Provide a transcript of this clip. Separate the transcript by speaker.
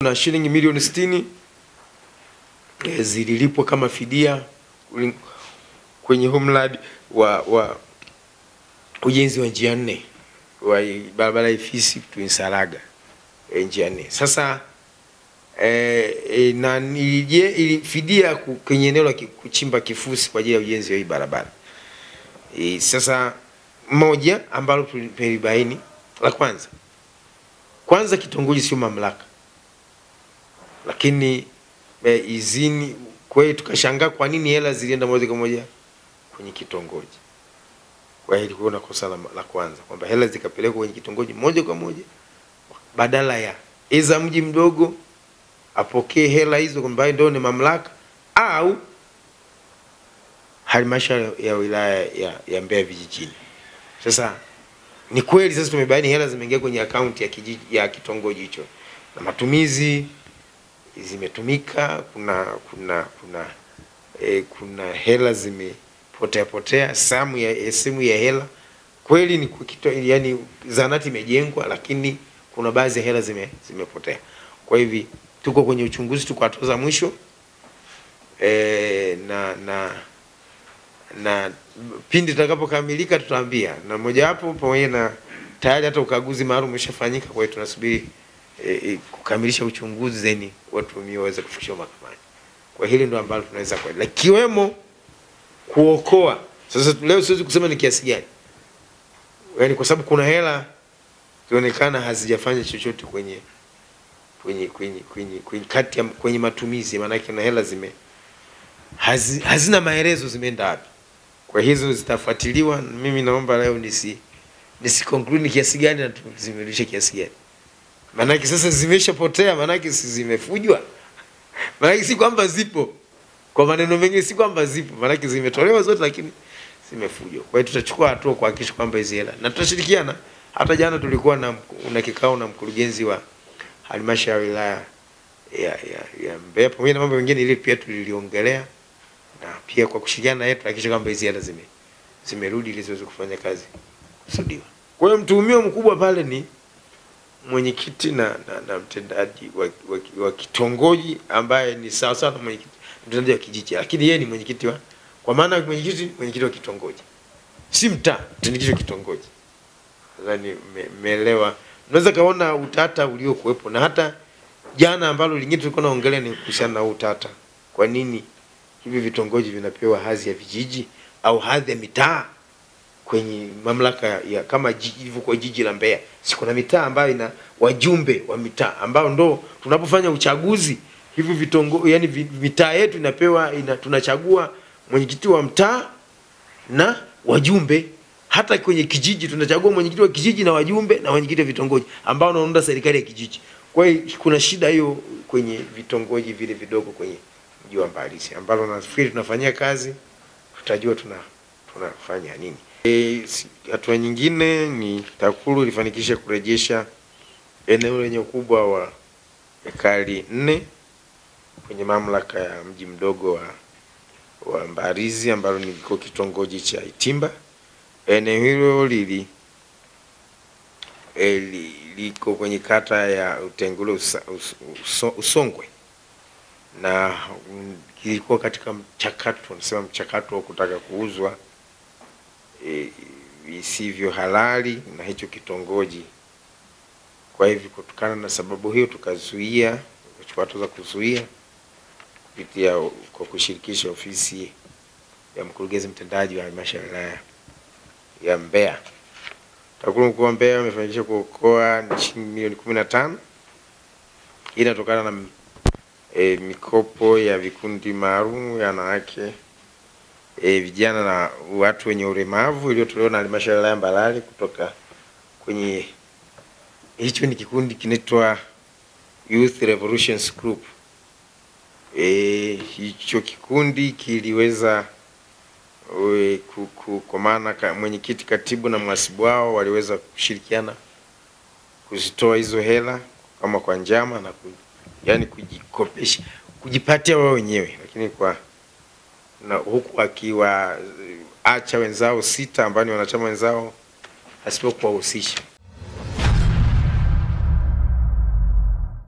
Speaker 1: na shilingi milioni 60 zililipwa kama fidia kwenye huu mradi wa ujenzi wa njia 4 wa barabara Ifisi to Nsalaga, njia 4. Sasa na ili fidia kwenye eneo la kuchimba kifusi kwa ajili ya ujenzi wa hii barabara. Sasa moja ambalo tulibaini la kwanza kitongoji sio mamlaka, lakini izini. Kwa hiyo tukashangaa kwa nini hela zilienda moja kwa moja kwenye kitongoji. Kwa hiyo ilikuwa kosa la kwanza kwamba hela zikapelekwa kwenye kitongoji moja kwa moja, badala ya iza mji mdogo apokee hela hizo kwamba ndio ni mamlaka au halmashauri ya wilaya ya Mbeya vijijini. Sasa ni kweli sasa tumebaini hela zimeingia kwenye akaunti ya kijiji ya kitongoji hicho na matumizi zimetumika. Kuna hela zimepotea sehemu ya hela. Kweli ni yani zanati imejengwa, lakini kuna baadhi ya hela zimepotea. Kwa hivi tuko kwenye uchunguzi, tuko hatua za mwisho na pindi tutakapokamilika tutaambia, na moja hapo pamoja na tayari hata ukaguzi maalum umeshafanyika. Kwa hiyo tunasubiri kukamilisha uchunguzi zeni watuhumiwa waweze kufikishwa mahakamani. Kwa hili ndio ambalo tunaweza kwa ikiwemo kuokoa. Sasa leo siwezi kusema ni kiasi gani, yani kwa sababu kuna hela zionekana hazijafanya chochote kwenye matumizi, maana yake na hela hazina maelezo zimeenda wapi. Kwa hizo zitafuatiliwa. Mimi naomba leo conclude ni kiasi gani na tuzimerudisha kiasi gani. Maana yake sasa zimeshapotea, maana yake si zimefujwa. Maana yake si kwamba zipo. Kwa maneno mengi si kwamba zipo, maana yake zimetolewa zote lakini zimefujwa. Kwa hiyo tutachukua hatua kuhakikisha kwamba hizo hela, na tutashirikiana. Hata jana tulikuwa na kikao na mkurugenzi wa halmashauri ya wilaya ya Mbeya pamoja na mambo mengine ile pia tuliliongelea, na pia kwa kushirikiana na yetu hakikisha kwamba hizo hela zimerudi ili ziweze kufanya kazi kusudiwa. Kwa hiyo mtuhumiwa mkubwa pale ni mwenyekiti na mtendaji wa kitongoji ambaye ni sawa sawa na mwenyekiti mtendaji wa kijiji, lakini yeye ni mwenyekiti kwa maana mwenyekiti wa kitongoji, si mtaa, mwenyekiti wa kitongoji. Nadhani umeelewa. Unaweza kaona utata uliokuwepo, na hata jana ambalo lingine tulikuwa naongelea ni kuhusiana na utata. Kwa nini hivi vitongoji vinapewa hadhi ya vijiji au hadhi ya mitaa kwenye mamlaka ya kama hivyo kwa jiji la Mbeya? Si kuna mitaa ambayo ina wajumbe wa mitaa ambao ndo tunapofanya uchaguzi hivi vitongoji, yani mitaa yetu tunachagua mwenyekiti wa mtaa na wajumbe. Hata kwenye kijiji tunachagua mwenyekiti wa kijiji na wajumbe na mwenyekiti wa vitongoji ambao wanaunda serikali ya kijiji. Kwa hiyo kuna shida hiyo kwenye vitongoji vile vidogo kwenye mji wa Mbalizi, ambalo nafikiri tunafanyia kazi, tutajua tunafanya nini. Hatua nyingine ni TAKUKURU ilifanikisha kurejesha eneo lenye ukubwa wa ekari 4 kwenye mamlaka ya mji mdogo wa Mbalizi ambalo ni kitongoji cha Itimba. Eneo hilo liko kwenye kata ya Utengule Usongwe, na kilikuwa katika mchakato wa kutaka kuuzwa visivyo halali na hicho kitongoji. Kwa hivyo kutokana na sababu hiyo tukazuia, kuchukua hatua za kuzuia kupitia kwa kushirikisha ofisi ya mkurugenzi mtendaji wa halmashauri ya Mbeya. TAKUKURU mkoa wa Mbeya amefanikisha kuokoa shilingi milioni 15. Hii inatokana na mikopo ya vikundi maalum ya wanawake, vijana na watu wenye ulemavu iliyotolewa na halmashauri ya Mbalali kutoka kwenye hicho ni kikundi kinaitwa Youth Revolutions Group. Hicho kikundi kiliweza kwa maana mwenyekiti, katibu na mhasibu wao waliweza kushirikiana kuzitoa hizo hela kama kwa njama na yani kujikopesha, kujipatia wao wenyewe, lakini na huku akiwa acha wenzao 6 ambao ni wanachama wenzao asipokuwahusisha.